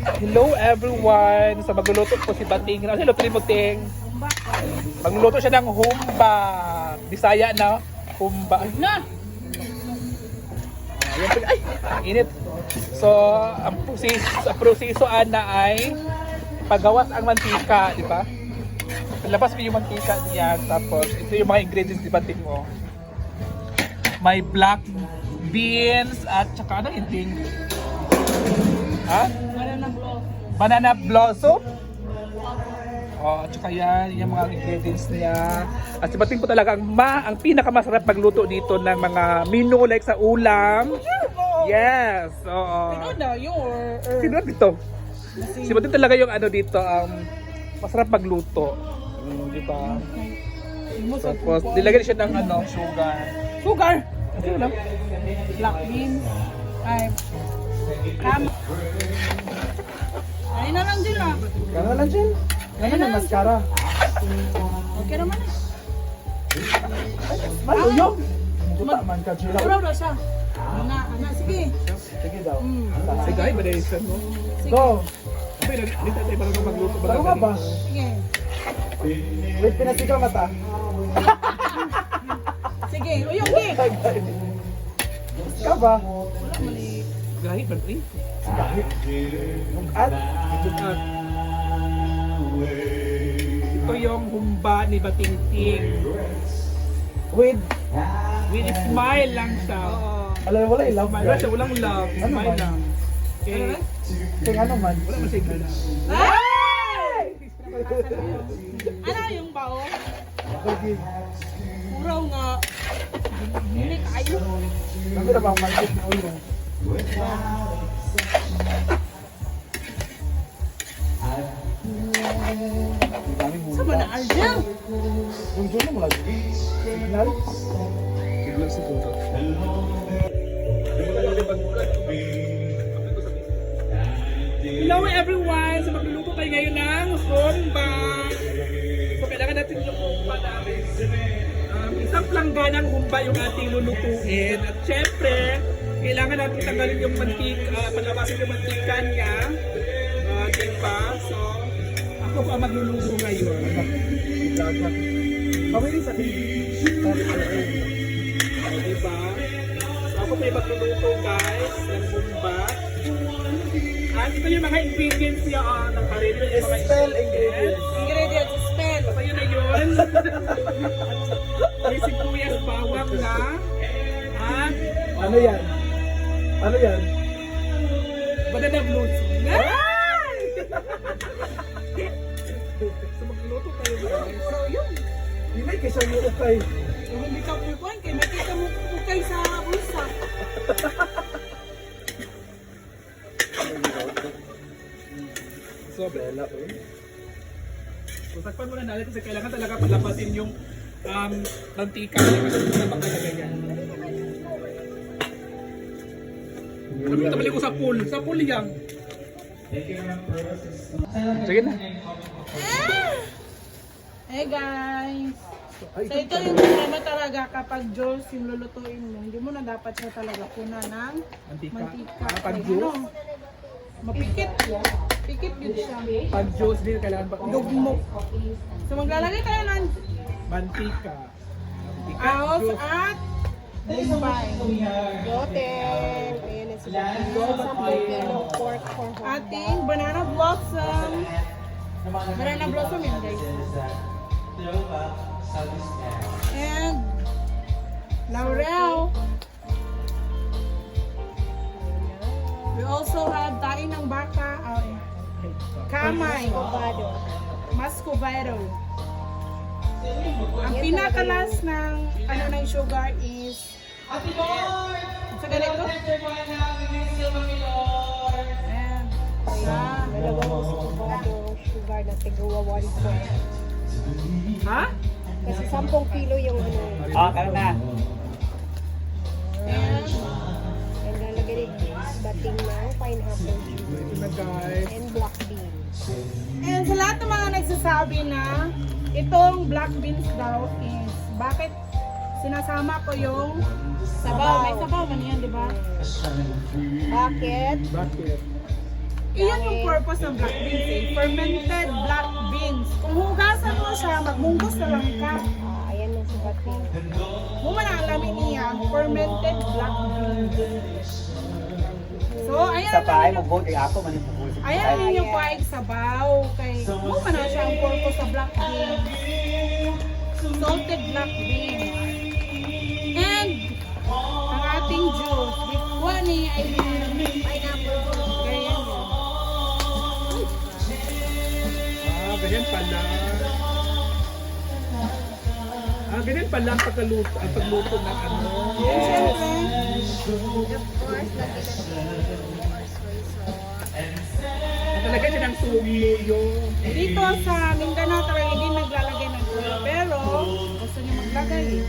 Hello everyone! So magluluto po si Bating. Ano luto ni Muting? Magluluto siya ng humba. Bisaya na humba. Na! Ayan po. Ay! Ang init. So, ang proseso ana ay paggawas ang mantika, di ba? Labas mo yung mantika niyan. Tapos, ito yung mga ingredients di Bating mo. May black beans at saka ano inting? Ha? Banana blossom. Oh, at saka yan, yung mga ingredients niya. At si Bating po talaga ang pinakamasarap magluto dito ng mga menu like sa ulam. Yes. Oo. Sino dito? Si Bating talaga yung ano dito, masarap magluto. Di ba? Tapos, nilagyan siya ng ano, sugar. Sugar! Ano lang? Black beans. Ay. Ay na lang din ah. Gano'n lang, Jen? Gano'n na mascara? Okay naman eh. Maluyong! Buta man ka, Jen. Uraw na siya. Ana, sige. Sige daw. Sige, ay, badaysan mo. Go! Ay, dito tayo para magluto. Taro ka ba? Sige. Wait, pinasigaw mata. Sige, uyong ki. Ka ba? Gahi ba? Ay, Kahit. At, bukat. Ito yung humba ni Batingting. with, With a smile lang siya. alam mo wala ilaw. Wala siya, walang love. Ano Smile man? lang. Okay. Kung ano man. Wala man siya gana. Ay! Ano yung bao? Okay. Uraw nga. Hindi kayo. Sabi na bang market na ulo? Sama na Arjel. Yung Jun mo lagi. Signal? Biglang siguro. Hello everyone! So magluluto tayo ngayon ng humba. So kailangan natin yung humba namin. Isang plangganang humba yung ating lulutuin. At syempre, kailangan natin tanggalin yung mantika, palabasin yung mantika niya. Diba? So, ako pa magluluto ngayon. Pamili sa TV. Diba? So, ako may magluluto guys ng humba. At ito yung mga ingredients niya ng karino. Yung mga Spell ingredients. Ingredients, spell. So, yun na yun. May sibuyas, bawang na. At Ano yan? Ano yan? banana blossom. So, magluluto tayo guys. So, yun. Hindi may kisya yung ukay. Kung hindi ka pupuan, kaya makita mo kukay sa bulsa. So, so takpan muna natin kasi kailangan talaga palabasin yung mantika kasi na makalaga yan. Ano ito balik ko sa pool? Sa pool yan. Sige na. Hey guys! So ito yung problema talaga kapag Jules yung lulutuin mo, hindi mo na dapat siya talaga puna ng mantika. Pag Ay, juice? ano, mapikit. Pikit yun siya. Pag juice din kailangan pa Dugmok. So maglalagay tayo ng mantika. aos juice. at bombay. Goten. Ayan na sila. Sampung kilong pork for home. Ating banana blossom. Banana blossom yun guys. And laurel. We also have tayo ng baka. Kamay. Ovado. Muscovado. Ang pinakalas ng ano ng sugar is sa ganito. Ayan. Ayan. Dalawang ovado sugar na tigawa 1 Ha? Kasi 10 kilo yung ano. Kaya na. Ayan. And lalagay bating ng pineapple Ito na guys. and black beans. And sa lahat ng mga nagsasabi na itong black beans daw is bakit sinasama ko yung sabaw. May sabaw man yan, di ba? Bakit? Bakit? Iyan yung purpose ng black beans eh. Fermented black beans. Kung hugasan mo siya, magmunggos na lang ka. Ayan yung sukatin. Muna ang alamin niya, fermented black beans. So, ayan Sa na pahay ninyo. mo vote kay ako man yung pupulit. Ayan ninyo pa ay sabaw. Kay, muna na siya ang purpose sa black beans. Salted black beans. And, ang ating juice. Kuha ni ay pineapple. Kaya yan. Ganyan pala. Ganyan pala ang pagluto ng ano. Siyempre, Of course, lagi na soy sauce. Talaga siya ng suyo. dito sa Mindanao talaga hindi naglalagay ng oil. Pero, gusto niyo maglagay eh.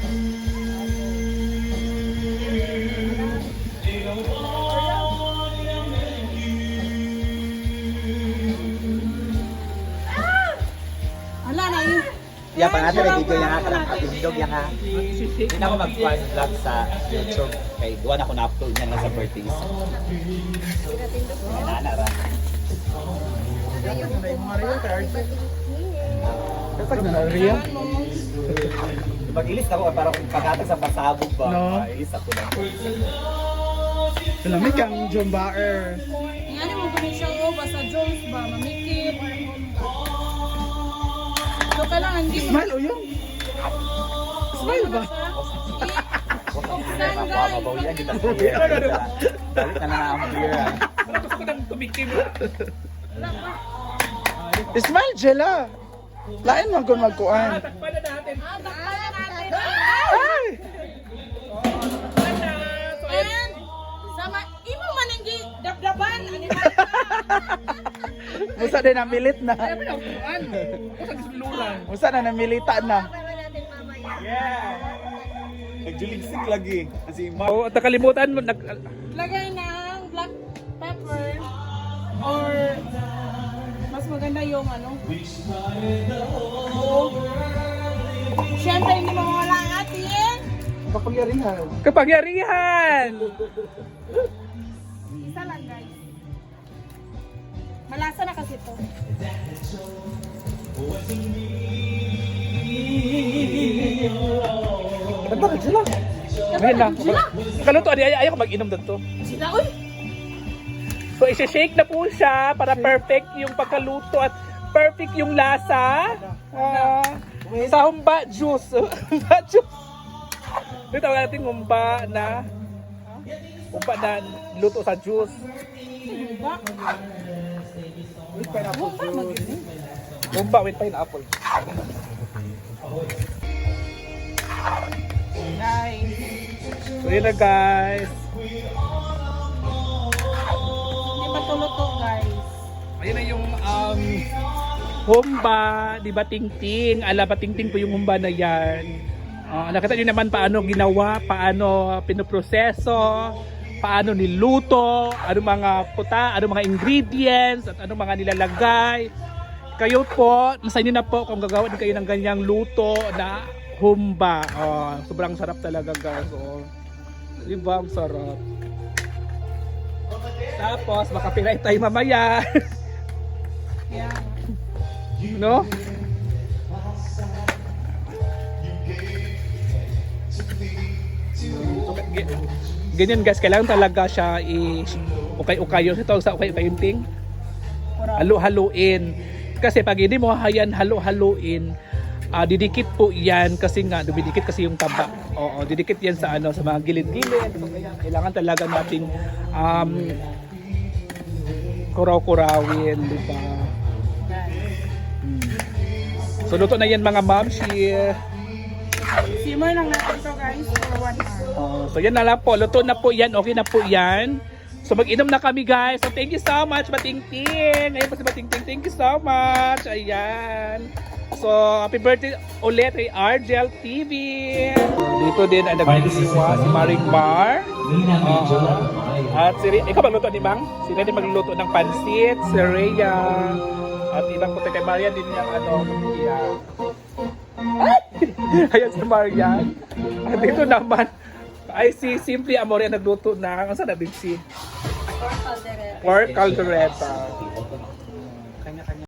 Ala na yun. Yeah, pangatay Sarap video na yan ako ha. natin. Atindog yan ha. Hindi na ako mag-fan vlog sa YouTube. Kay gawa na ako na-upload niyan lang sa birthdays. Yan na ra. Kapag na Ria? Mag-ilis ako para kung pagkatag sa pasabog ba. No. Ilis ako lang. Lamig ang John Baer. Yan mo kung siya o basta Jones ba, mamikit. So kailangan hindi mo. Smile o yung? Smile ba? Buksan guys. Mababaw yan kita sa beer. Dalit na na ang beer. Gusto ko nang tumikim. Smile, Jella. Lain man kung magkuhan. Takpan na natin. Takpan na natin. Ay! And sama imo man hindi dabdaban ani ba? Musa din namilit na. Kaya pinaupuan. Kusang isuluran. Musa na namilita na. Nagjuligsik lagi. Kasi Oo, at nakalimutan mo. Lagay ng black pepper or mas maganda yung ano. Siyempre hindi mawala ang ating Kapangyarihan. Kapangyarihan! isa lang guys. Malasa na kasi to. Bakit sila? Ngayon lang. Nakaluto, ayaw ko mag-inom dito. Sila uy. So, isi-shake na po siya para perfect yung pagkaluto at perfect yung lasa. Sa humba juice. Humba juice. Ito tawag natin humba na luto sa juice. Humba with pineapple. Guys. So, yun na guys. Hindi ba tuluto guys? Ayun na yung humba, di ba tingting? Ala ba tingting po yung humba na yan. Nakita nyo naman paano ginawa, paano pinoproseso, paano niluto, ano mga puta, ano mga ingredients, at ano mga nilalagay. Kayo po, nasa inyo na po kung gagawa din kayo ng ganyang luto na humba. Sobrang sarap talaga guys. Di ba? Ang sarap. Tapos, makapiray tayo mamaya. Yeah. No? Ganyan guys, kailangan talaga siya ukay-ukayo. Ito sa ukay-ukayong ting. Halo-haluin. Kasi pag hindi mo hayan halo-haluin, didikit po yan kasi nga dumidikit kasi yung taba. Oo, didikit yan sa sa mga gilid-gilid. So, kailangan talaga nating kuraw-kurawin, di ba? So luto na yan mga mamshi. Simmer lang natin to guys for 1 hour. So yan na lang po, luto na po yan, okay na po yan. So mag-inom na kami guys. So thank you so much Batingting. Ayun po si Batingting, thank you so much. Ayan. So happy birthday ulit kay Argel TV. Dito din ay nag-iwa si Maring Mar. At si ikaw magluto ni Mang? Si Rene magluluto ng pansit, si Rhea. At ibang puti kay Marian din yung ayan si Marian. At dito naman ay si Simply Amore nagluto ng ang sana si Or caldereta. Pork caldereta.